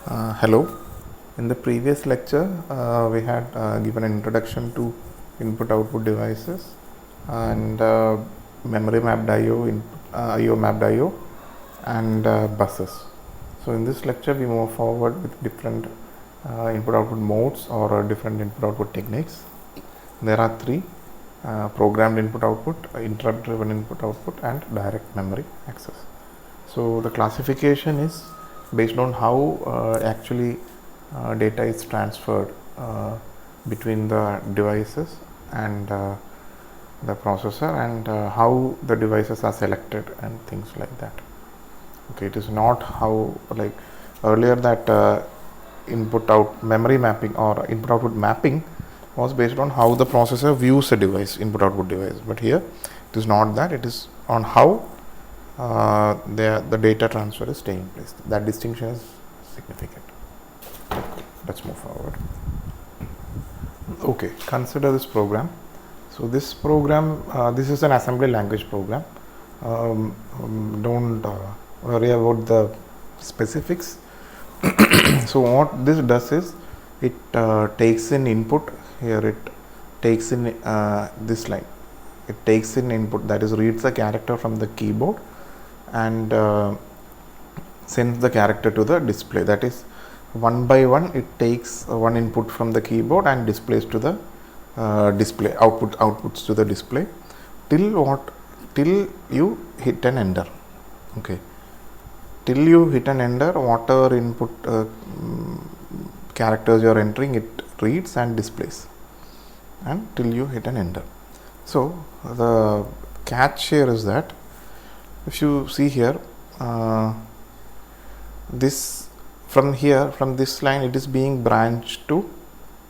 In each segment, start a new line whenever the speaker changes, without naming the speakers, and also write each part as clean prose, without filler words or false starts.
Hello. In the previous lecture, we had given an introduction to input-output devices and memory mapped I/O, I/O mapped I/O, and buses. So in this lecture, we move forward with different input-output modes or different input-output techniques. There are three: programmed input-output, interrupt-driven input-output, and direct memory access. So the classification is based on how actually data is transferred between the devices and the processor, and how the devices are selected and things like that. Okay, it is not how, like earlier, that input out memory mapping or input output mapping was based on how the processor views a device, input output device, but here it is not that. It is on how the data transfer is taking place. That distinction is significant. Let's move forward. Okay, consider this program. So this program, this is an assembly language program. Don't worry about the specifics. So what this does is, it takes in input. Here it takes in this line. It takes in input, that is, reads the character from the keyboard and sends the character to the display. That is, one by one it takes one input from the keyboard and displays to the display, outputs to the display till you hit an enter. Okay, till you hit an enter, whatever input characters you are entering, it reads and displays, and till you hit an enter. So the catch here is that, if you see here, this from this line, it is being branched to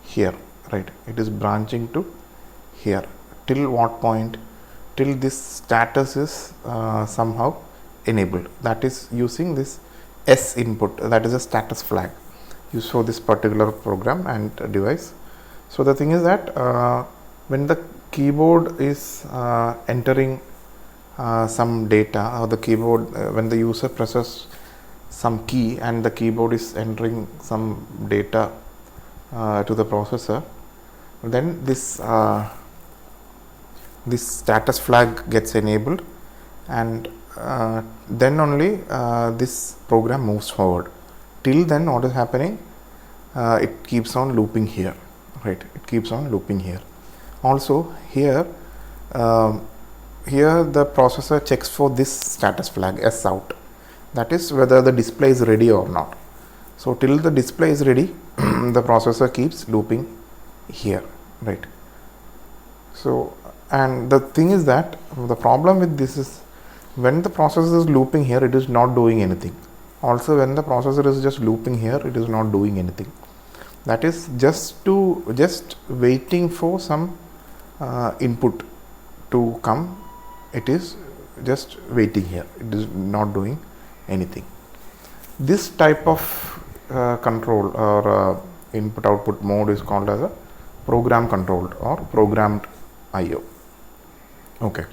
here, right? It is branching to here. Till what point? Till this status is somehow enabled. That is using this S input, that is a status flag used for this particular program and device. So the thing is that when the keyboard is entering some data, or the keyboard, when the user presses some key and the keyboard is entering some data to the processor, then this status flag gets enabled, and then only this program moves forward. Till then, what is happening? It keeps on looping here, right? It keeps on looping here. Also here, here the processor checks for this status flag S out, that is whether the display is ready or not. So till the display is ready, the processor keeps looping here, right? So, and the thing is that the problem with this is, when the processor is looping here, it is not doing anything. Also, when the processor is just looping here, it is not doing anything. That is just waiting for some input to come. It is just waiting here. It is not doing anything. This type of control or input output mode is called as a program controlled or programmed I/O. Okay,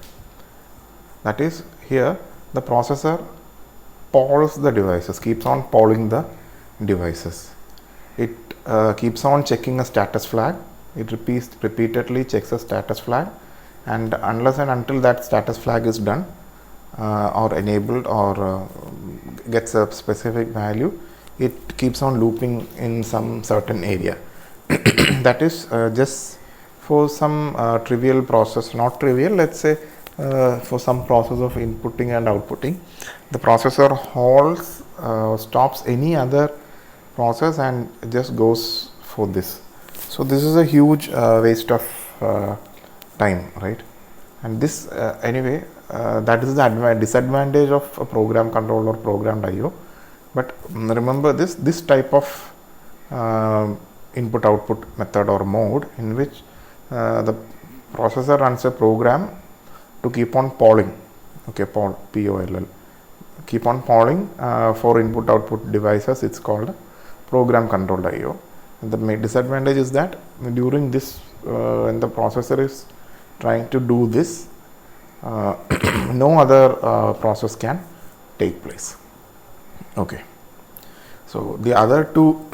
that is, here the processor polls the devices, keeps on polling the devices. It keeps on checking a status flag. It repeatedly checks a status flag, and unless and until that status flag is done or enabled or gets a specific value, it keeps on looping in some certain area. That is just for some trivial process, not trivial, let's say for some process of inputting and outputting, the processor halts, stops any other process and just goes for this. So this is a huge waste of time, right? And this anyway, that is the disadvantage of a program control or programmed I/O. But remember this type of input output method or mode, in which the processor runs a program to keep on polling. Okay, POLL, keep on polling for input output devices. It's called program controlled I/O. The disadvantage is that during this, when the processor is trying to do this, no other process can take place. Okay, So the other two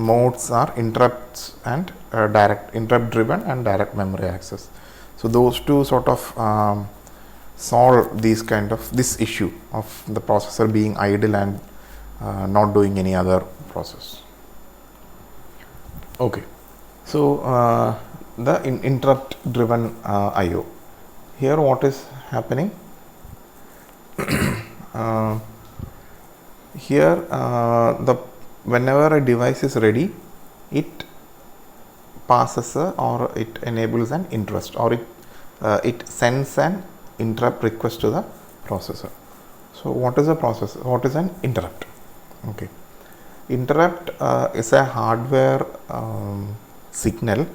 modes are interrupts and direct interrupt driven and direct memory access. So those two sort of solve this issue of the processor being idle and not doing any other process. Okay, so the interrupt driven IO. Here what is happening? Here whenever a device is ready, it passes or it enables an interrupt, or it sends an interrupt request to the processor. So what is a processor? What is an interrupt? Okay, interrupt is a hardware signal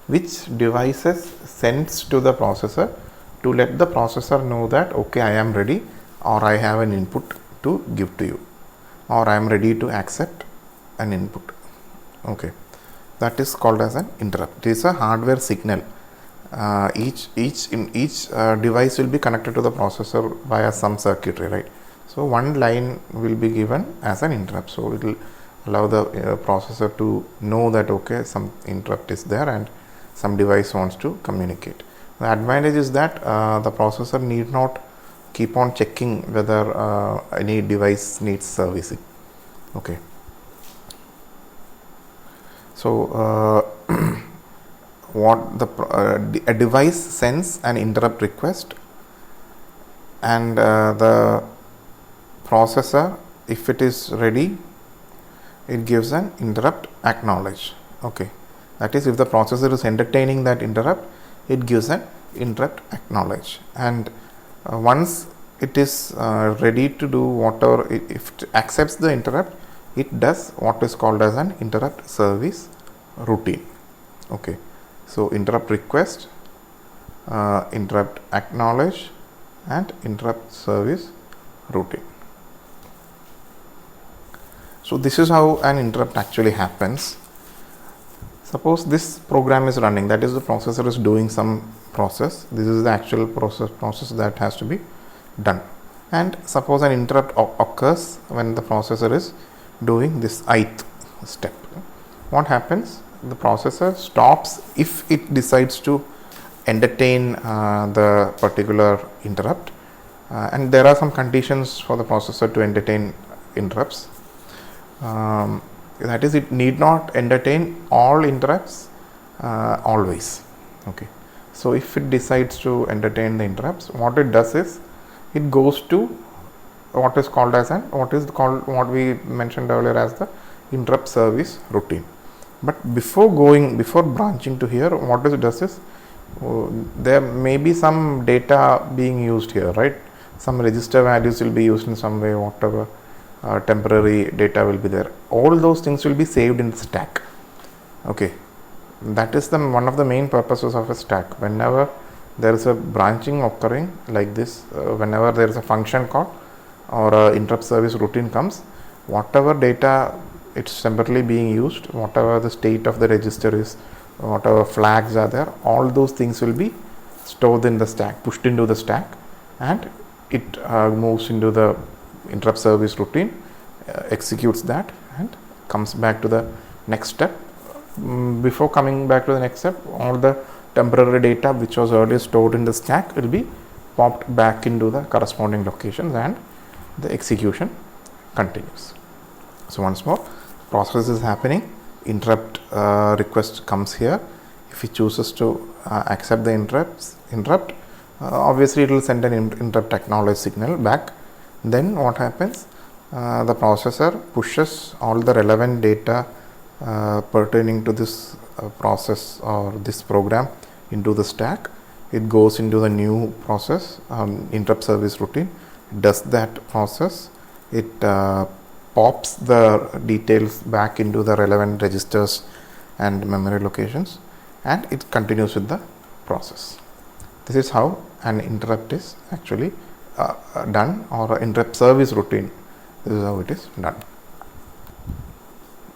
which devices sends to the processor to let the processor know that okay, I am ready, or I have an input to give to you, or I am ready to accept an input. Okay, that is called as an interrupt. It is a hardware signal. Each device will be connected to the processor via some circuitry, right? So one line will be given as an interrupt. So it will allow the processor to know that okay, some interrupt is there and some device wants to communicate. The advantage is that the processor need not keep on checking whether any device needs servicing. Okay, so what a device sends an interrupt request, and the processor, if it is ready, it gives an interrupt acknowledge. Okay, that is, if the processor is entertaining that interrupt, it gives an interrupt acknowledge, and once it is ready to do whatever, if it accepts the interrupt, it does what is called as an interrupt service routine. Okay, so interrupt request, interrupt acknowledge, and interrupt service routine. So this is how an interrupt actually happens. Suppose this program is running, that is, the processor is doing some process. This is the actual process that has to be done, and suppose an interrupt occurs when the processor is doing this ith step. What happens? The processor stops if it decides to entertain the particular interrupt, and there are some conditions for the processor to entertain interrupts. That is, it need not entertain all interrupts always. Okay, so if it decides to entertain the interrupts, what it does is it goes to what is called as what we mentioned earlier as the interrupt service routine. But before branching to here, what it does is there may be some data being used here, right? Some register values will be used in some way, whatever temporary data will be there. All those things will be saved in the stack. Okay, that is one of the main purposes of a stack. Whenever there is a branching occurring like this, whenever there is a function call or a interrupt service routine comes, whatever data it's temporarily being used, whatever the state of the register is, whatever flags are there, all those things will be stored in the stack, pushed into the stack, and it moves into the interrupt service routine, executes that, and comes back to the next step. Before coming back to the next step, all the temporary data which was earlier stored in the stack will be popped back into the corresponding locations, and the execution continues. So once more, process is happening, interrupt request comes here. If it chooses to accept the interrupt, obviously it will send an interrupt acknowledge signal back. Then what happens? The processor pushes all the relevant data pertaining to this process or this program into the stack. It goes into the new process, interrupt service routine. It does that process. It pops the details back into the relevant registers and memory locations, and it continues with the process. This is how an interrupt is actually done, or an interrupt service routine. This is how it is done.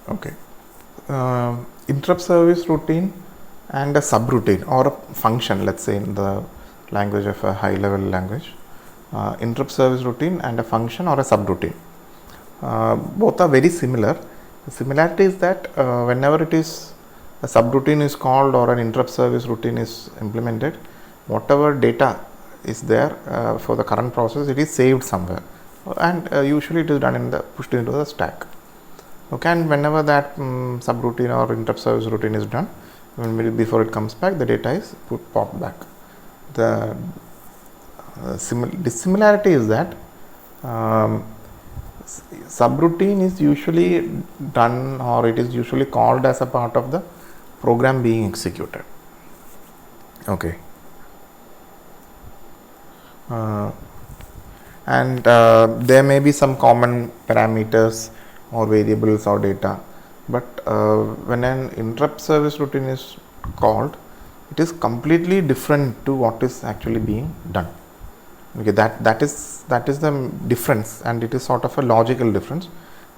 Okay, interrupt service routine and a subroutine or a function, let's say in the language of a high level language, interrupt service routine and a function or a subroutine. both are very similar. The similarity is that whenever it is a subroutine is called or an interrupt service routine is implemented, whatever data is there for the current process, it is saved somewhere, and usually it is done in the pushed into the stack. Okay, and whenever that subroutine or interrupt service routine is done, before it comes back, the data is popped back. The dissimilarity is that subroutine is usually done, or it is usually called as a part of the program being executed. Okay. And there may be some common parameters or variables or data, but when an interrupt service routine is called, it is completely different to what is actually being done. Okay, that is the difference, and it is sort of a logical difference.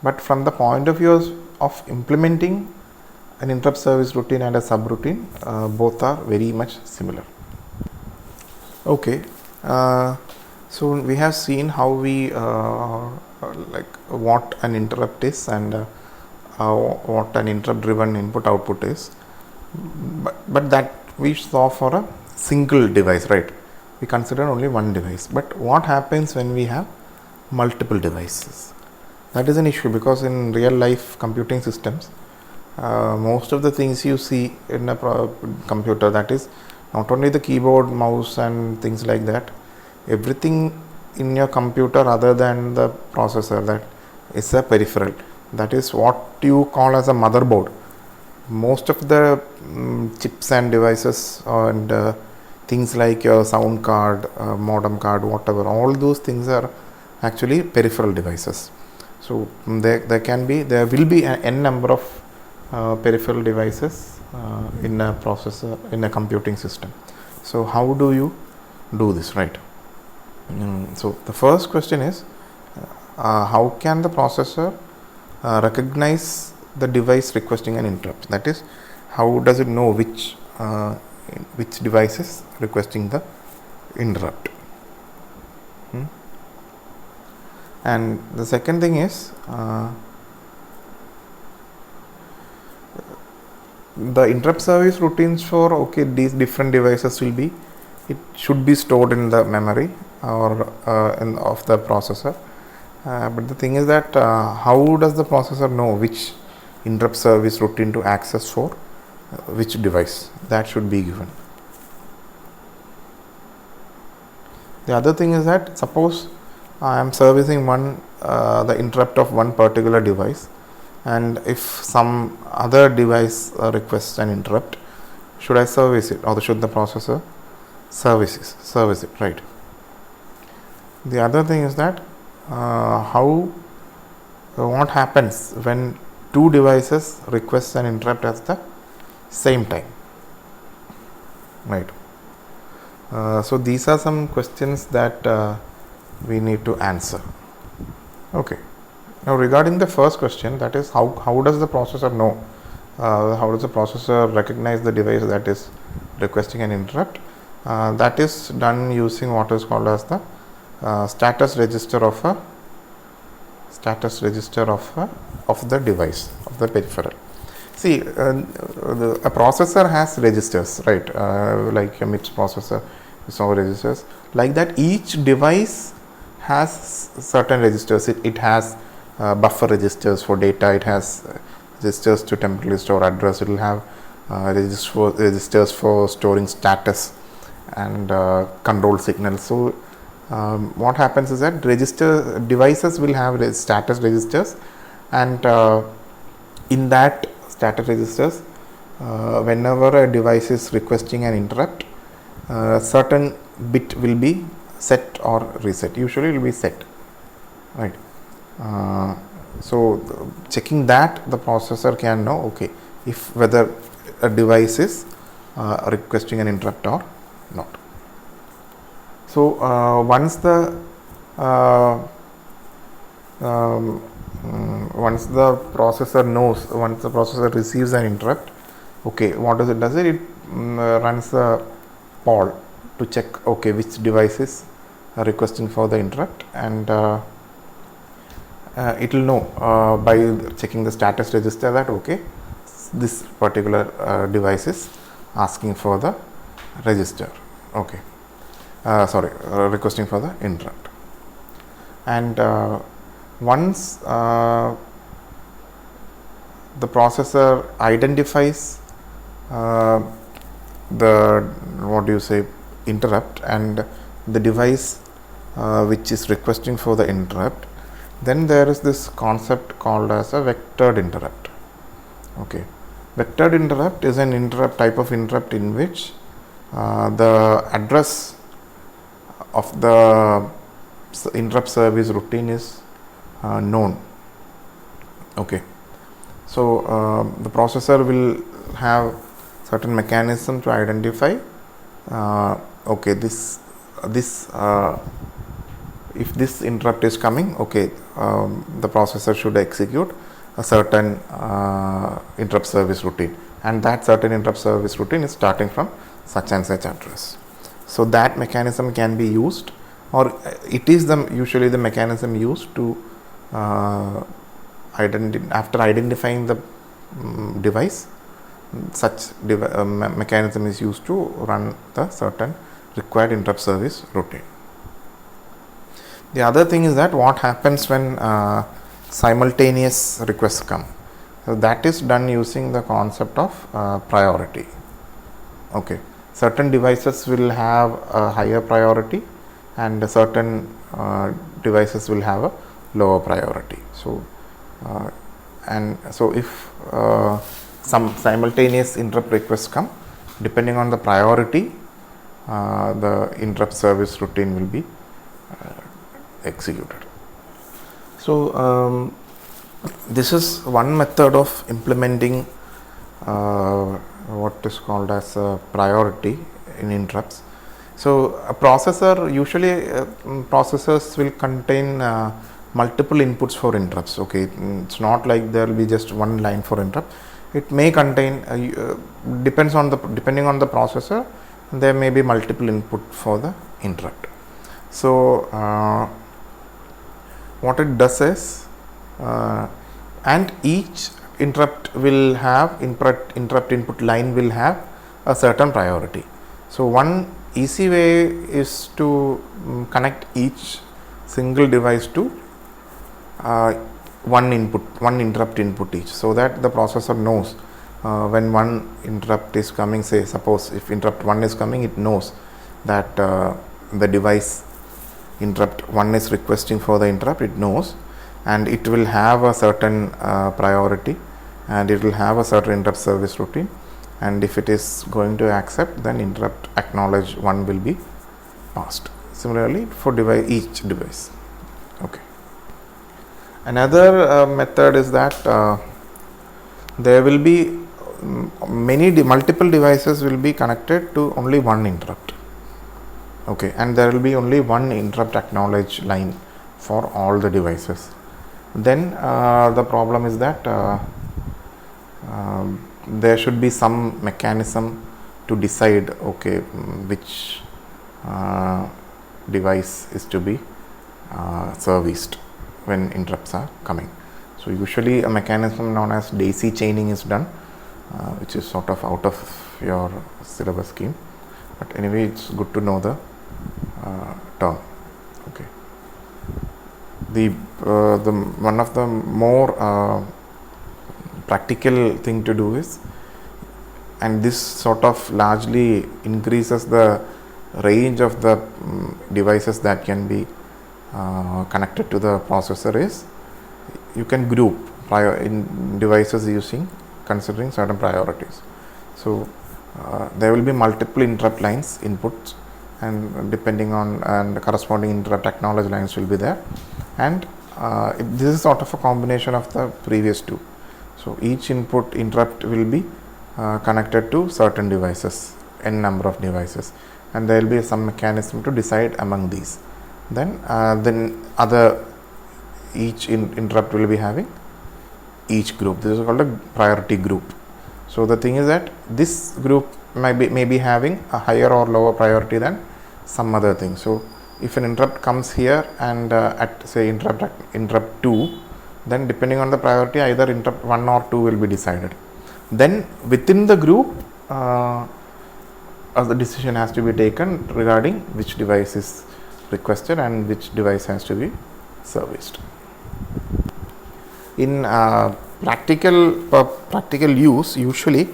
But from the point of view of implementing an interrupt service routine and a subroutine, both are very much similar. Okay, so we have seen how we like what an interrupt is and what an interrupt driven input output is, but that we saw for a single device, right? We consider only one device. But what happens when we have multiple devices? That is an issue, because in real life computing systems, most of the things you see in a computer, that is not only the keyboard, mouse and things like that, everything in your computer other than the processor, that is a peripheral. That is what you call as a motherboard. Most of the chips and devices and things like your sound card, modem card, whatever, all those things are actually peripheral devices. So there will be an n number of peripheral devices in a processor, in a computing system. So how do you do this, right? So the first question is, how can the processor recognize the device requesting an interrupt? That is, how does it know which device is requesting the interrupt? And the second thing is, the interrupt service routines for these different devices it should be stored in the memory or of the processor. But the thing is that how does the processor know which interrupt service routine to access for which device? That should be given. The other thing is that, suppose I am servicing the interrupt of one particular device, and if some other device requests an interrupt, should I service it, or should the processor service it, right? The other thing is that what happens when two devices request an interrupt at the same time, right? So these are some questions that we need to answer. Okay. Now regarding the first question, that is how does the processor know? How does the processor recognize the device that is requesting an interrupt? That is done using what is called as the status register of the device, of the peripheral. See, a processor has registers, right? Like a MIPS processor, so registers. Like that, each device has certain registers. It has buffer registers for data. It has registers to temporarily store address. It will have registers for storing status and control signals. So what happens is that devices will have status registers, and in that status registers, whenever a device is requesting an interrupt, certain bit will be set or reset. Usually it will be set, right? So checking that, the processor can know if whether a device is requesting an interrupt or not. So once the processor receives an interrupt, what does it? It runs the poll to check which device is requesting for the interrupt, and it will know by checking the status register that okay, this particular device is asking for the register, okay, requesting for the interrupt. And once the processor identifies the interrupt and the device which is requesting for the interrupt, then there is this concept called as a vectored interrupt. Okay, vectored interrupt is an interrupt type of interrupt in which the address of the interrupt service routine is known. Okay, so the processor will have certain mechanism to identify okay, this if this interrupt is coming, okay, the processor should execute a certain interrupt service routine, and that certain interrupt service routine is starting from such and such address. So that mechanism can be used, or it is usually the mechanism used to after identifying the device, such mechanism is used to run the certain required interrupt service routine. The other thing is that what happens when simultaneous requests come. So that is done using the concept of priority. Okay, certain devices will have a higher priority and certain devices will have a lower priority. So and so if some simultaneous interrupt requests come, depending on the priority, the interrupt service routine will be executed. So this is one method of implementing what is called as a priority in interrupts. So a processor, usually processors will contain multiple inputs for interrupts. Okay, it's not like there will be just one line for interrupt. It may contain depending on the processor, there may be multiple input for the interrupt. So what it does is and each interrupt will have interrupt input line will have a certain priority. So one easy way is to connect each single device to one interrupt input each, so that the processor knows when one interrupt is coming. Say suppose if interrupt 1 is coming, it knows that the device interrupt 1 is requesting for the interrupt, it knows, and it will have a certain priority and it will have a certain interrupt service routine, and if it is going to accept, then interrupt acknowledge 1 will be passed. Similarly for each device. Okay. Another method is that there will be multiple devices will be connected to only one interrupt. Okay, and there will be only one interrupt acknowledge line for all the devices. Then the problem is that there should be some mechanism to decide okay, which device is to be serviced when interrupts are coming. So usually a mechanism known as daisy chaining is done, which is sort of out of your syllabus scheme, but anyway it's good to know the term. Okay. The one of the more practical thing to do is, and this sort of largely increases the range of the devices that can be connected to the processor, is you can group in devices considering certain priorities. So there will be multiple interrupt lines inputs, and depending on and corresponding interrupt acknowledge lines will be there, and this is sort of a combination of the previous two. So each input interrupt will be connected to certain devices, n number of devices, and there will be some mechanism to decide among these. Then each interrupt will be having each group. This is called a priority group. So the thing is that this group may be having a higher or lower priority than some other thing. So if an interrupt comes here and at say interrupt 2, Then depending on the priority, either interrupt 1 or 2 will be decided. Then within the group, the decision has to be taken regarding which device is requested and which device has to be serviced. In practical use, usually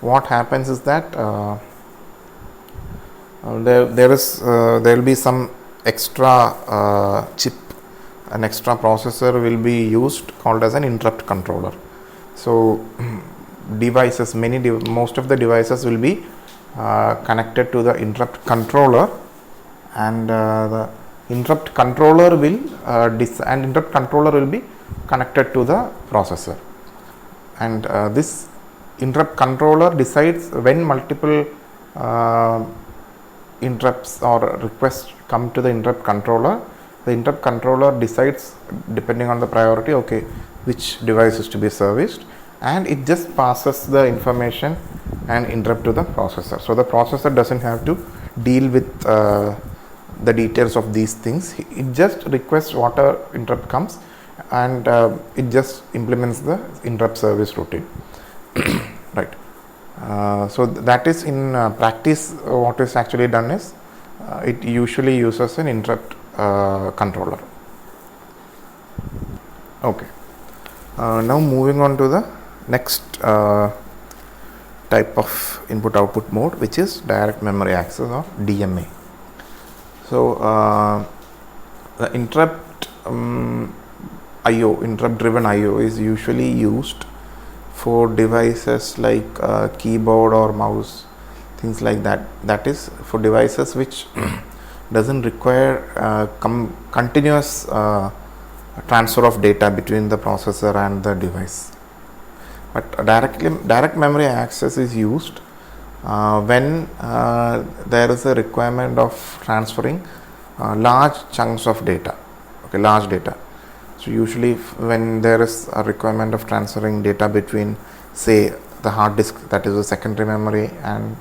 what happens is that there will be some extra chip, an extra processor will be used called as an interrupt controller. So devices, most of the devices will be connected to the interrupt controller, and the interrupt controller will be connected to the processor, and this interrupt controller decides when multiple interrupts or requests come to the interrupt controller. The interrupt controller decides, depending on the priority, okay, which device is to be serviced, and it just passes the information and interrupt to the processor. So the processor doesn't have to deal with the details of these things. It just requests whatever interrupt comes, and it just implements the interrupt service routine. Right. So that is in practice. What is actually done is it usually uses an interrupt controller. Okay. Now moving on to the next type of input output mode, which is direct memory access or DMA. So the interrupt interrupt driven IO is usually used for devices like keyboard or mouse, things like that. That is for devices which doesn't require continuous transfer of data between the processor and the device. But direct memory access is used when there is a requirement of transferring large chunks of data, large data. So usually when there is a requirement of transferring data between, say, the hard disk, that is the secondary memory, and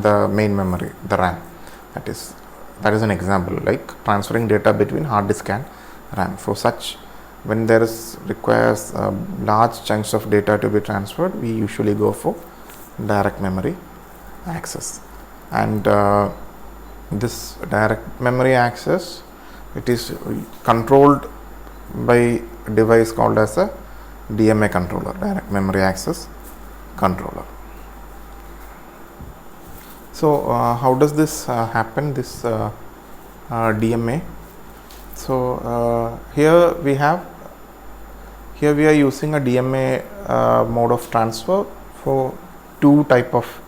the main memory, the RAM, that is an example, like transferring data between hard disk and RAM. For such, when there requires large chunks of data to be transferred, we usually go for direct memory access. And this direct memory access, it is controlled by a device called as a DMA controller, direct memory access controller. So how does this happen, this DMA? So here we are using a DMA mode of transfer for two type of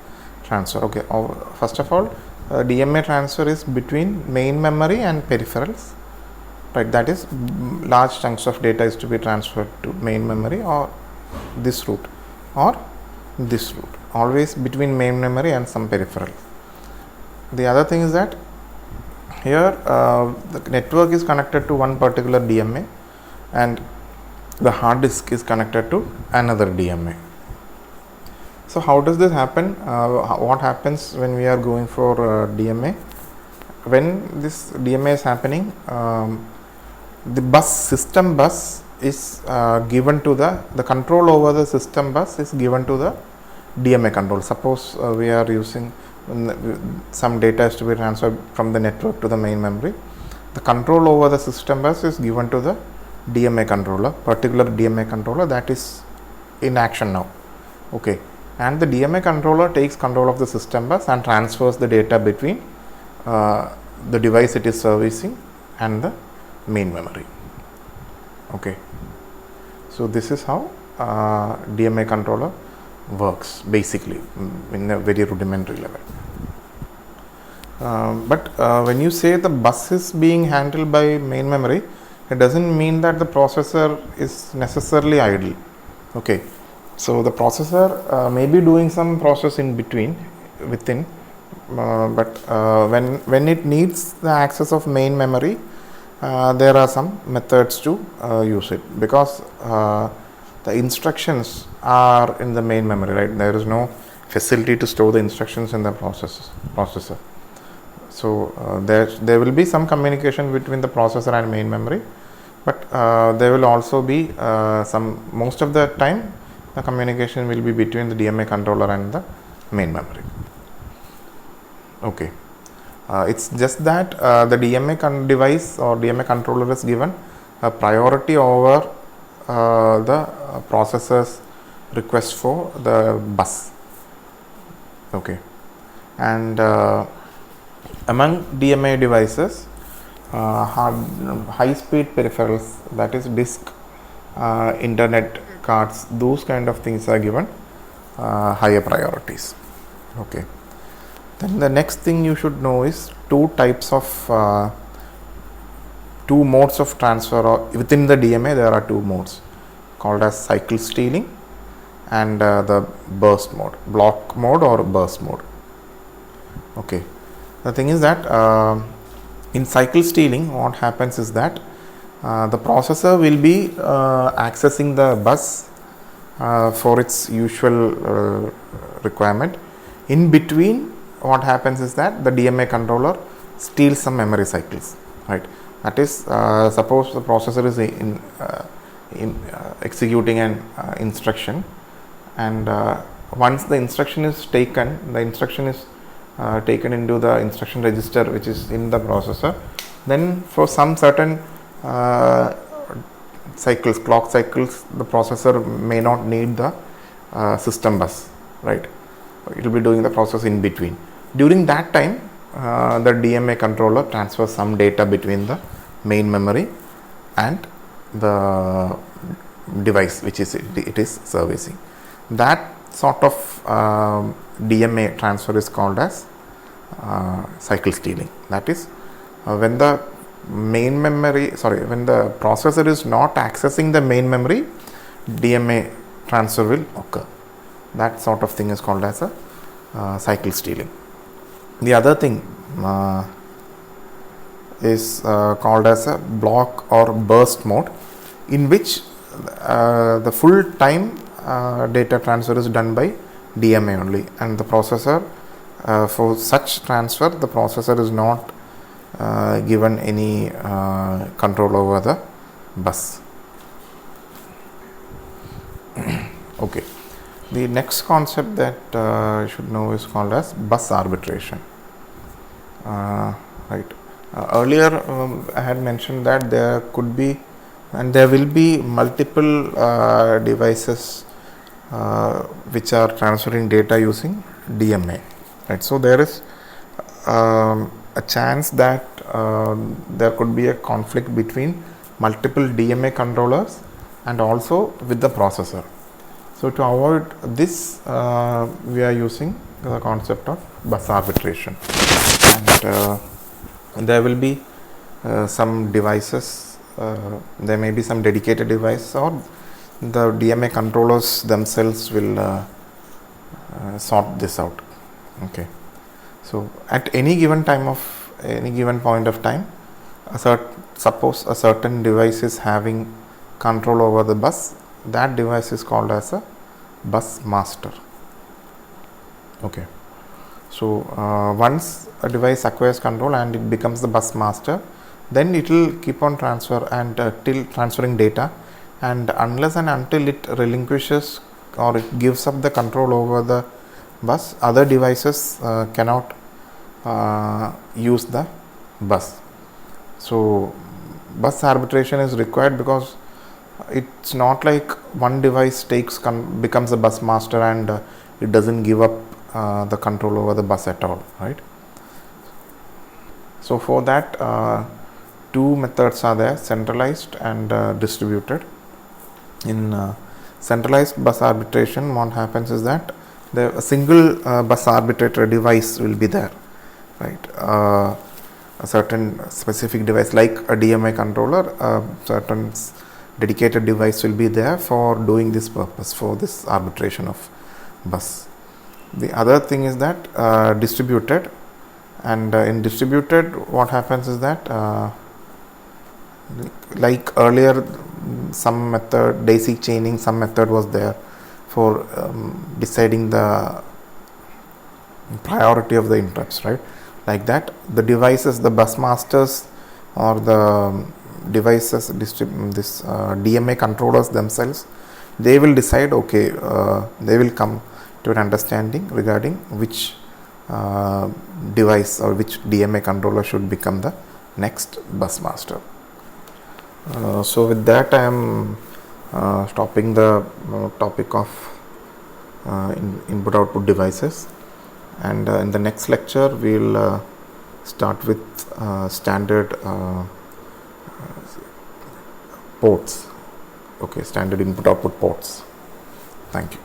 transfer. Okay, first of all, DMA transfer is between main memory and peripherals. Right, that is, large chunks of data is to be transferred to main memory or this route or this route, always between main memory and some peripheral. The other thing is that here the network is connected to one particular DMA and the hard disk is connected to another DMA. So how does this happen? What happens when we are going for DMA? When this DMA is happening, the system bus is given to the control over the system bus is given to the DMA control. Suppose we are using some data is to be transferred from the network to the main memory. The control over the system bus is given to the DMA controller, particular DMA controller that is in action now. Okay, and the DMA controller takes control of the system bus and transfers the data between the device it is servicing and the main memory. Okay, so this is how DMA controller works basically in a very rudimentary level. But when you say the bus is being handled by main memory, it doesn't mean that the processor is necessarily idle. Okay, so the processor may be doing some process within, but when it needs the access of main memory, there are some methods to use it, because the instructions are in the main memory, right? There is no facility to store the instructions in the processor. So there will be some communication between the processor and main memory, but there will also be most of the time the communication will be between the DMA controller and the main memory. Okay, it's just that the DMA device or DMA controller is given a priority over the processor's request for the bus. Okay, and among DMA devices, high speed peripherals, that is disk, internet cards, those kind of things are given higher priorities. Okay, then the next thing you should know is two modes of transfer, or within the DMA there are two modes called as cycle stealing and the burst mode, block mode or burst mode. Okay, the thing is that in cycle stealing, what happens is that the processor will be accessing the bus for its usual requirement. In between, what happens is that the DMA controller steals some memory cycles, right? That is, suppose the processor is executing an instruction, and once the instruction is taken, taken into the instruction register which is in the processor. Then for some certain cycles, clock cycles, the processor may not need the system bus, right? It will be doing the process in between. During that time, the DMA controller transfers some data between the main memory and the device which it is servicing. That sort of DMA transfer is called as cycle stealing. That is, when the processor is not accessing the main memory, DMA transfer will occur. That sort of thing is called as a cycle stealing. The other thing is called as a block or burst mode, in which the full time data transfer is done by DMA only, and the processor, for such transfer, the processor is not given any control over the bus. Okay, the next concept that you should know is called as bus arbitration. Right. Earlier I had mentioned that there could be and there will be multiple devices which are transferring data using DMA, right? So there is a chance that there could be a conflict between multiple DMA controllers and also with the processor. So to avoid this, we are using the concept of bus arbitration, and there will be some devices, there may be some dedicated device, or the DMA controllers themselves will sort this out. Okay, so at any given point of time, suppose a certain device is having control over the bus, that device is called as a bus master. Okay, so once a device acquires control and it becomes the bus master, then it will keep on till transferring data, and unless and until it relinquishes or it gives up the control over the bus, other devices cannot use the bus. So bus arbitration is required because it's not like one device becomes a bus master and it doesn't give up the control over the bus at all, right? So for that, two methods are there: centralized and distributed. In centralized bus arbitration, what happens is that a single bus arbitrator device will be there, right? A certain specific device like a DMA controller, certain dedicated device will be there for doing this purpose, for this arbitration of bus. The other thing is that distributed, and in distributed, what happens is that like earlier, some method, daisy chaining, some method was there for deciding the priority of the interrupts, right? Like that, the devices, the bus masters or the devices, DMA controllers themselves, they will decide, okay, they will come to an understanding regarding which device or which DMA controller should become the next bus master. So with that, I am stopping the topic of input output devices, and in the next lecture we will start with standard ports, okay, standard input output ports. Thank you.